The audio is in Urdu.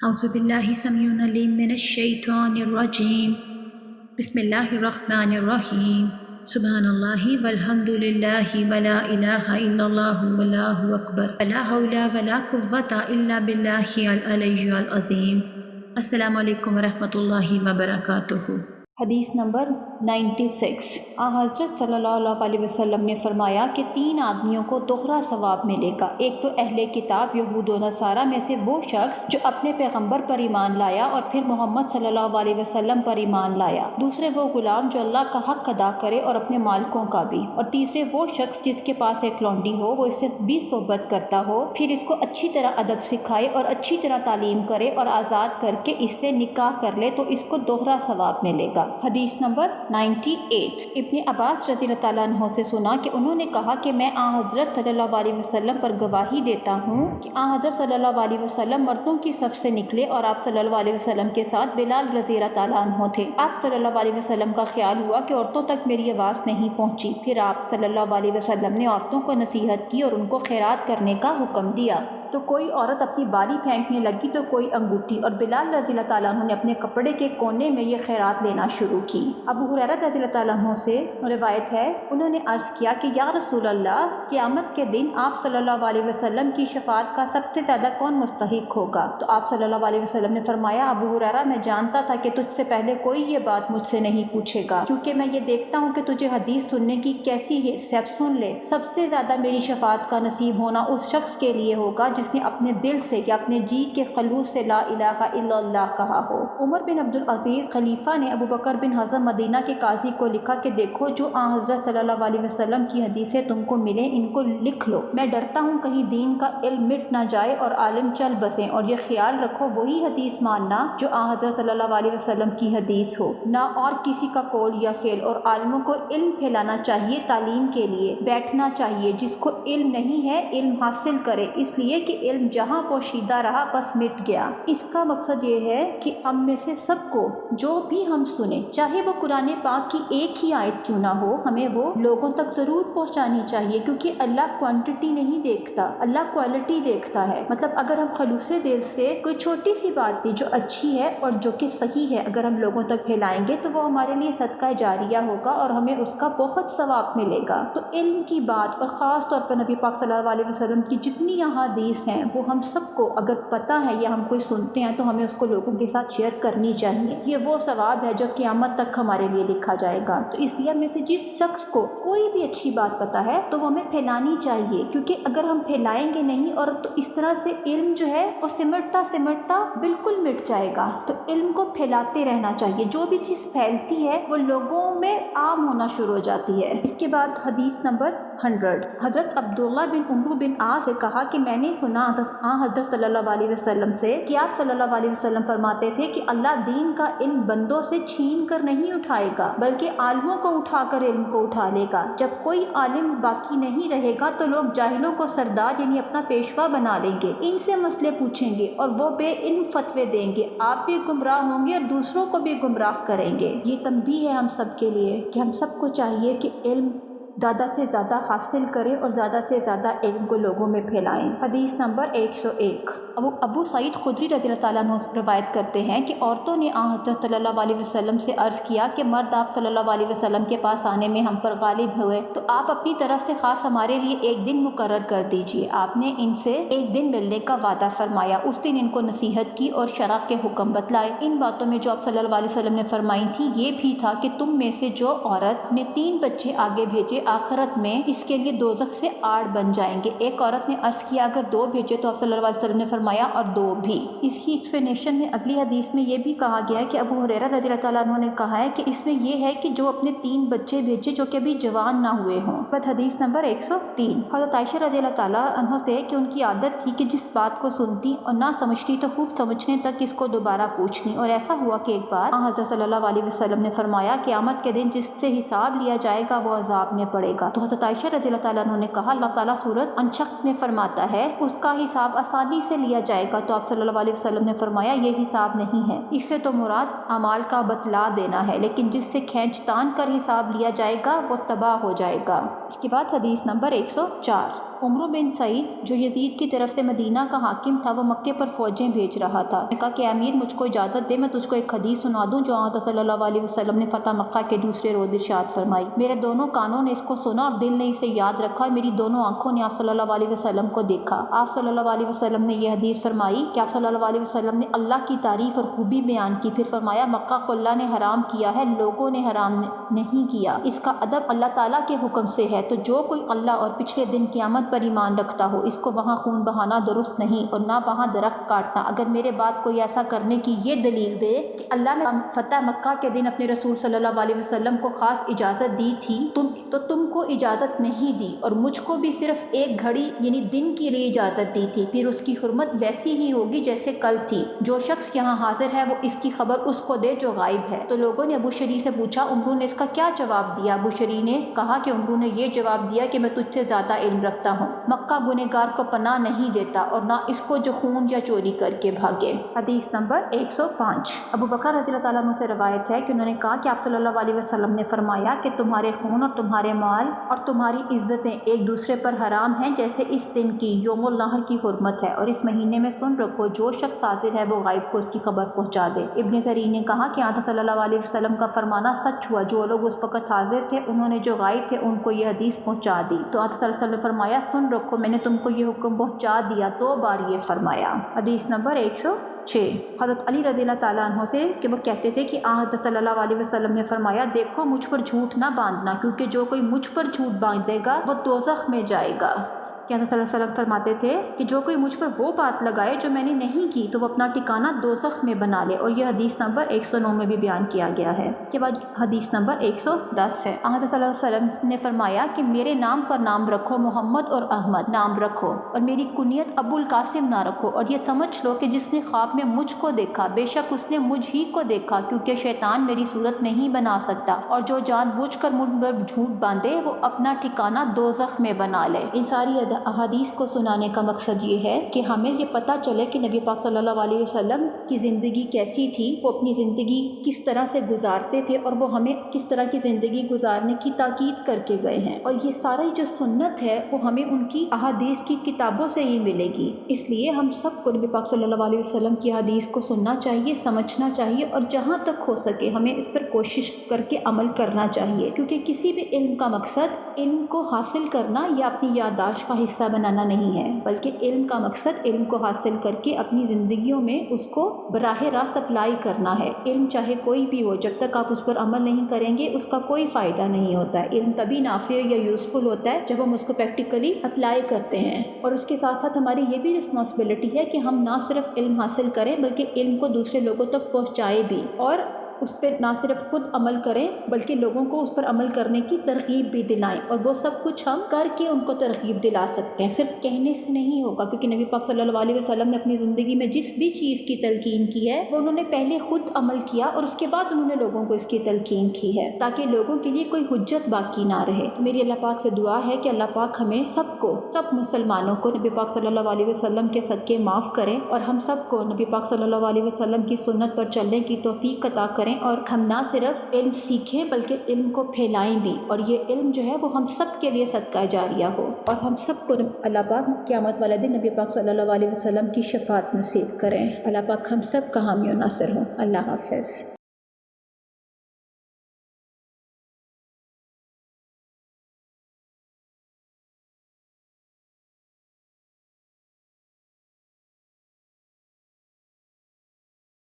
اعوذ باللہ سمیع العلیم من الشیطان الرجیم بسم اللہ الرحمن الرحیم سبحان اللہ والحمد للہ ولا الہ الا اللہ واللہ اکبر لا حول ولا قوة الا باللہ العلی العظیم۔ السلام علیکم ورحمۃ اللہ وبرکاتہ۔ حدیث نمبر 96۔ حضرت صلی اللہ علیہ وسلم نے فرمایا کہ 3 آدمیوں کو دوہرا ثواب ملے گا۔ ایک تو اہل کتاب یہود و نصارہ میں سے وہ شخص جو اپنے پیغمبر پر ایمان لایا اور پھر محمد صلی اللہ علیہ وسلم پر ایمان لایا۔ دوسرے وہ غلام جو اللہ کا حق ادا کرے اور اپنے مالکوں کا بھی۔ اور تیسرے وہ شخص جس کے پاس ایک لونڈی ہو، وہ اس سے بھی صحبت کرتا ہو، پھر اس کو اچھی طرح ادب سکھائے اور اچھی طرح تعلیم کرے اور آزاد کر کے اس سے نکاح کر لے تو اس کو دوہرا ثواب ملے گا۔ حدیث نمبر 98۔ ابن عباس رضی اللہ تعالیٰ عنہ سے سنا کہ انہوں نے کہا کہ میں حضرت صلی اللہ علیہ وسلم پر گواہی دیتا ہوں کہ حضرت صلی اللہ علیہ وسلم مردوں کی صف سے نکلے اور آپ صلی اللہ علیہ وسلم کے ساتھ بلال رضی اللہ تعالیٰ عنہ تھے۔ آپ صلی اللہ علیہ وسلم کا خیال ہوا کہ عورتوں تک میری آواز نہیں پہنچی، پھر آپ صلی اللہ علیہ وسلم نے عورتوں کو نصیحت کی اور ان کو خیرات کرنے کا حکم دیا۔ تو کوئی عورت اپنی بالی پھینکنے لگی تو کوئی انگوٹھی، اور بلال رضی اللہ تعالیٰ عنہ نے اپنے کپڑے کے کونے میں یہ خیرات لینا شروع کی۔ ابو ہریرہ رضی اللہ تعالیٰ عنہ سے روایت ہے، انہوں نے عرض کیا کہ یا رسول اللہ، قیامت کے دن آپ صلی اللہ علیہ وسلم کی شفاعت کا سب سے زیادہ کون مستحق ہوگا؟ تو آپ صلی اللہ علیہ وسلم نے فرمایا، ابو ہریرہ میں جانتا تھا کہ تجھ سے پہلے کوئی یہ بات مجھ سے نہیں پوچھے گا، کیونکہ میں یہ دیکھتا ہوں کہ تجھے حدیث سننے کی کیسی ہے، سن لے۔ سب سے زیادہ میری شفاعت کا نصیب ہونا اس شخص کے لیے ہوگا جس نے اپنے دل سے یا اپنے جی کے خلوص سے لا الہ الا اللہ کہا ہو۔ عمر بن عبدالعزیز خلیفہ نے ابو بکر بن حزم مدینہ کے قاضی کو لکھا کہ دیکھو، جو حضرت صلی اللہ علیہ وسلم کی حدیثیں تم کو ملیں ان کو لکھ لو، میں ڈرتا ہوں کہیں دین کا علم مٹ نہ جائے اور عالم چل بسیں، اور یہ خیال رکھو وہی حدیث ماننا جو حضرت صلی اللہ علیہ وسلم کی حدیث ہو، نہ اور کسی کا قول یا فعل۔ اور عالموں کو علم پھیلانا چاہیے، تعلیم کے لیے بیٹھنا چاہیے، جس کو علم نہیں ہے علم حاصل کرے، اس لیے کہ علم جہاں پوشیدہ رہا بس مٹ گیا۔ اس کا مقصد یہ ہے کہ ہم میں سے سب کو جو بھی ہم سنیں، چاہے وہ قرآن پاک کی ایک ہی آیت کیوں نہ ہو، ہمیں وہ لوگوں تک ضرور پہنچانی چاہیے، کیونکہ اللہ کوانٹٹی نہیں دیکھتا، اللہ کوالٹی دیکھتا ہے۔ مطلب اگر ہم خلوص دل سے کوئی چھوٹی سی بات بھی جو اچھی ہے اور جو کہ صحیح ہے اگر ہم لوگوں تک پھیلائیں گے تو وہ ہمارے لیے صدقہ جاریہ ہوگا اور ہمیں اس کا بہت ثواب ملے گا۔ تو علم کی بات، اور خاص طور پر نبی پاک صلی اللہ علیہ وسلم کی جتنی احادیث ہیں وہ ہم سب کو اگر پتہ ہے یا ہم کوئی سنتے ہیں تو ہمیں اس کو لوگوں کے ساتھ شیئر کرنی چاہیے۔ یہ وہ ثواب ہے جو قیامت تک ہمارے لیے لکھا جائے گا۔ تو اس لیے ہمیں سے جس شخص کو کوئی بھی اچھی بات پتہ ہے تو وہ ہمیں پھیلانی چاہیے، کیونکہ اگر ہم پھیلائیں گے نہیں اور تو اس طرح سے علم جو ہے وہ سمٹتا بالکل مٹ جائے گا۔ تو علم کو پھیلاتے رہنا چاہیے، جو بھی چیز پھیلتی ہے وہ لوگوں میں عام ہونا شروع ہو جاتی ہے۔ اس کے بعد حدیث نمبر 100۔ حضرت عبداللہ بن عمرو بن عاص سے کہا کہ میں نے سنا حضرت صلی اللہ علیہ وسلم سے کہ آپ صلی اللہ علیہ وسلم فرماتے تھے کہ اللہ دین کا علم بندوں سے چھین کر نہیں اٹھائے گا، بلکہ عالموں کو اٹھا کر علم کو اٹھا لے گا۔ جب کوئی عالم باقی نہیں رہے گا تو لوگ جاہلوں کو سردار یعنی اپنا پیشوا بنا لیں گے، ان سے مسئلے پوچھیں گے اور وہ بے علم فتوے دیں گے، آپ بھی گمراہ ہوں گے اور دوسروں کو بھی گمراہ کریں گے۔ یہ تنبیہ ہے ہم سب کے لیے کہ ہم سب کو چاہیے کہ علم زیادہ سے زیادہ حاصل کریں اور زیادہ سے زیادہ علم کو لوگوں میں پھیلائیں۔ حدیث نمبر 101۔ ابو سعید خدری رضی اللہ تعالیٰ عنہ روایت کرتے ہیں کہ عورتوں نے حضرت صلی اللہ علیہ وسلم سے عرض کیا کہ مرد آپ صلی اللہ علیہ وسلم کے پاس آنے میں ہم پر غالب ہوئے تو آپ اپنی طرف سے خاص ہمارے لیے ایک دن مقرر کر دیجیے۔ آپ نے ان سے ایک دن ملنے کا وعدہ فرمایا، اس دن ان کو نصیحت کی اور شرع کے حکم بتلائے۔ ان باتوں میں جو آپ صلی اللہ علیہ وسلم نے فرمائی تھی یہ بھی تھا کہ تم میں سے جو عورت نے 3 بچے آگے بھیجے آخرت میں اس کے لیے دوزخ سے آڑ بن جائیں گے۔ ایک عورت نے عرض کیا اگر 2 بھیجے تو آپ صلی اللہ علیہ وسلم نے فرمایا اور 2 بھی۔ اس کی ایکسپلینیشن میں اگلی حدیث میں یہ بھی کہا گیا ہے کہ ابو ہریرہ رضی اللہ تعالیٰ عنہ نے کہا ہے کہ اس میں یہ ہے کہ جو اپنے 3 بچے بھیجے جو کہ ابھی جوان نہ ہوئے ہوں۔ بعد حدیث نمبر 103۔ حضرت عائشہ رضی اللہ تعالیٰ عنہ سے کہ ان کی عادت تھی کہ جس بات کو سنتی اور نہ سمجھتی تو خوب سمجھنے تک اس کو دوبارہ پوچھنی، اور ایسا ہوا کہ ایک بار حضرت صلی اللہ علیہ وسلم نے فرمایا قیامت کے دن جس سے حساب لیا جائے گا وہ عذاب میں پڑے گا۔ تو حضرت عائشہ رضی اللہ تعالیٰ عنہ نے کہا اللہ تعالیٰ سورۃ انشق میں فرماتا ہے اس کا حساب آسانی سے لیا جائے گا۔ تو آپ صلی اللہ علیہ وسلم نے فرمایا یہ حساب نہیں ہے، اس سے تو مراد اعمال کا بتلا دینا ہے، لیکن جس سے کھینچ تان کر حساب لیا جائے گا وہ تباہ ہو جائے گا۔ اس کے بعد حدیث نمبر 104۔ عمرو بن سعید جو یزید کی طرف سے مدینہ کا حاکم تھا وہ مکے پر فوجیں بھیج رہا تھا۔ نے کہا کہ امیر مجھ کو اجازت دے، میں تجھ کو ایک حدیث سنا دوں جو آقا صلی اللہ علیہ وسلم نے فتح مکہ کے دوسرے روز ارشاد فرمائی۔ میرے دونوں کانوں نے اس کو سنا اور دل نے اسے یاد رکھا، اور میری دونوں آنکھوں نے آپ صلی اللہ علیہ وسلم کو دیکھا۔ آپ صلی اللہ علیہ وسلم نے یہ حدیث فرمائی کہ آپ صلی اللہ علیہ وسلم نے اللہ کی تعریف اور خوبی بیان کی، پھر فرمایا مکہ کو اللہ نے حرام کیا ہے، لوگوں نے حرام نہیں کیا، اس کا ادب اللہ تعالیٰ کے حکم سے ہے، تو جو کوئی اللہ اور پچھلے دن قیامت پر ایمان رکھتا ہو اس کو وہاں خون بہانا درست نہیں اور نہ وہاں درخت کاٹنا۔ اگر میرے بعد کوئی ایسا کرنے کی یہ دلیل دے کہ اللہ نے فتح مکہ کے دن اپنے رسول صلی اللہ علیہ وسلم کو خاص اجازت دی تھی تو تم کو اجازت نہیں دی، اور مجھ کو بھی صرف ایک گھڑی یعنی دن کے لیے اجازت دی تھی، پھر اس کی حرمت ویسی ہی ہوگی جیسے کل تھی۔ جو شخص یہاں حاضر ہے وہ اس کی خبر اس کو دے جو غائب ہے۔ تو لوگوں نے ابو شریح سے پوچھا عمرو نے اس کا کیا جواب دیا؟ ابو شریح نے کہا کہ عمرو نے یہ جواب دیا کہ میں تجھ سے زیادہ علم رکھتا ہوں، مکہ گنہگار کو پناہ نہیں دیتا اور نہ اس کو جو خون یا چوری کر کے بھاگے۔ حدیث نمبر 105۔ ابو بکر رضی اللہ تعالیٰ عنہ سے روایت ہے کہ انہوں نے کہا کہ آپ صلی اللہ علیہ وسلم نے فرمایا کہ تمہارے خون اور تمہارے مال اور تمہاری عزتیں ایک دوسرے پر حرام ہیں جیسے اس دن کی یوم النحر کی حرمت ہے، اور اس مہینے میں سن رکھو جو شخص حاضر ہے وہ غائب کو اس کی خبر پہنچا دے۔ ابن زرین نے کہا کہ آقا صلی اللہ علیہ وسلم کا فرمانا سچ ہوا، جو لوگ اس وقت حاضر تھے انہوں نے جو غائب تھے ان کو یہ حدیث پہنچا دی۔ تو آقا صلی اللہ علیہ وسلم نے فرمایا سن رکھو میں نے تم کو یہ حکم پہنچا دیا، 2 بار یہ فرمایا۔ حدیث نمبر 106۔ حضرت علی رضی اللہ تعالیٰ عنہ سے کہ وہ کہتے تھے کہ حضرت صلی اللہ علیہ وسلم نے فرمایا دیکھو مجھ پر جھوٹ نہ باندھنا، کیونکہ جو کوئی مجھ پر جھوٹ باندھے گا وہ دوزخ میں جائے گا۔ کہ حضرت صلی اللہ علیہ وسلم فرماتے تھے کہ جو کوئی مجھ پر وہ بات لگائے جو میں نے نہیں کی تو وہ اپنا ٹھکانہ دوزخ میں بنا لے، اور یہ حدیث نمبر 109 میں بھی بیان کیا گیا ہے۔ اس کے بعد حدیث نمبر 110 ہے۔ حضرت صلی اللہ علیہ وسلم نے فرمایا کہ میرے نام پر نام رکھو، محمد اور احمد نام رکھو، اور میری کنیت ابو القاسم نہ رکھو، اور یہ سمجھ لو کہ جس نے خواب میں مجھ کو دیکھا بے شک اس نے مجھ ہی کو دیکھا، کیونکہ شیطان میری صورت نہیں بنا سکتا، اور جو جان بوجھ کر مجھ پر جھوٹ باندھے وہ اپنا ٹھکانہ دوزخ میں بنا لے۔ ان ساری احادیث کو سنانے کا مقصد یہ ہے کہ ہمیں یہ پتہ چلے کہ نبی پاک صلی اللہ علیہ وسلم کی زندگی کیسی تھی، وہ اپنی زندگی کس طرح سے گزارتے تھے، اور وہ ہمیں کس طرح کی زندگی گزارنے کی تاکید کر کے گئے ہیں، اور یہ ساری جو سنت ہے وہ ہمیں ان کی احادیث کی کتابوں سے ہی ملے گی۔ اس لیے ہم سب کو نبی پاک صلی اللہ علیہ وسلم کی حدیث کو سننا چاہیے، سمجھنا چاہیے، اور جہاں تک ہو سکے ہمیں اس پر کوشش کر کے عمل کرنا چاہیے، کیونکہ کسی بھی علم کا مقصد علم کو حاصل کرنا یا اپنی یادداشت کا حصہ بنانا نہیں ہے، بلکہ علم کا مقصد علم کو حاصل کر کے اپنی زندگیوں میں اس کو براہ راست اپلائی کرنا ہے۔ علم چاہے کوئی بھی ہو، جب تک آپ اس پر عمل نہیں کریں گے اس کا کوئی فائدہ نہیں ہوتا ہے۔ علم تبھی نافع یا یوزفل ہوتا ہے جب ہم اس کو پریکٹیکلی اپلائی کرتے ہیں، اور اس کے ساتھ ساتھ ہماری یہ بھی رسپانسبلٹی ہے کہ ہم نہ صرف علم حاصل کریں بلکہ علم کو دوسرے لوگوں تک پہنچائے بھی، اور اس پہ نہ صرف خود عمل کریں بلکہ لوگوں کو اس پر عمل کرنے کی ترغیب بھی دلائیں، اور وہ سب کچھ ہم کر کے ان کو ترغیب دلا سکتے ہیں، صرف کہنے سے نہیں ہوگا، کیونکہ نبی پاک صلی اللہ علیہ وسلم نے اپنی زندگی میں جس بھی چیز کی تلقین کی ہے وہ انہوں نے پہلے خود عمل کیا اور اس کے بعد انہوں نے لوگوں کو اس کی تلقین کی ہے، تاکہ لوگوں کے لیے کوئی حجت باقی نہ رہے۔ میری اللہ پاک سے دعا ہے کہ اللہ پاک ہمیں سب مسلمانوں کو نبی پاک صلی اللہ علیہ وسلم کے صدقے معاف کریں، اور ہم سب کو نبی پاک صلی اللہ علیہ وسلم کی سنت پر چلنے کی توفیق عطا کریں، اور ہم نہ صرف علم سیکھیں بلکہ علم کو پھیلائیں بھی، اور یہ علم جو ہے وہ ہم سب کے لیے صدقہ جاریہ ہو، اور ہم سب کو اللہ پاک قیامت والے دن نبی پاک صلی اللہ علیہ وسلم کی شفاعت نصیب کریں۔ اللہ پاک ہم سب کا حامی و ناصر ہوں۔ اللہ حافظ۔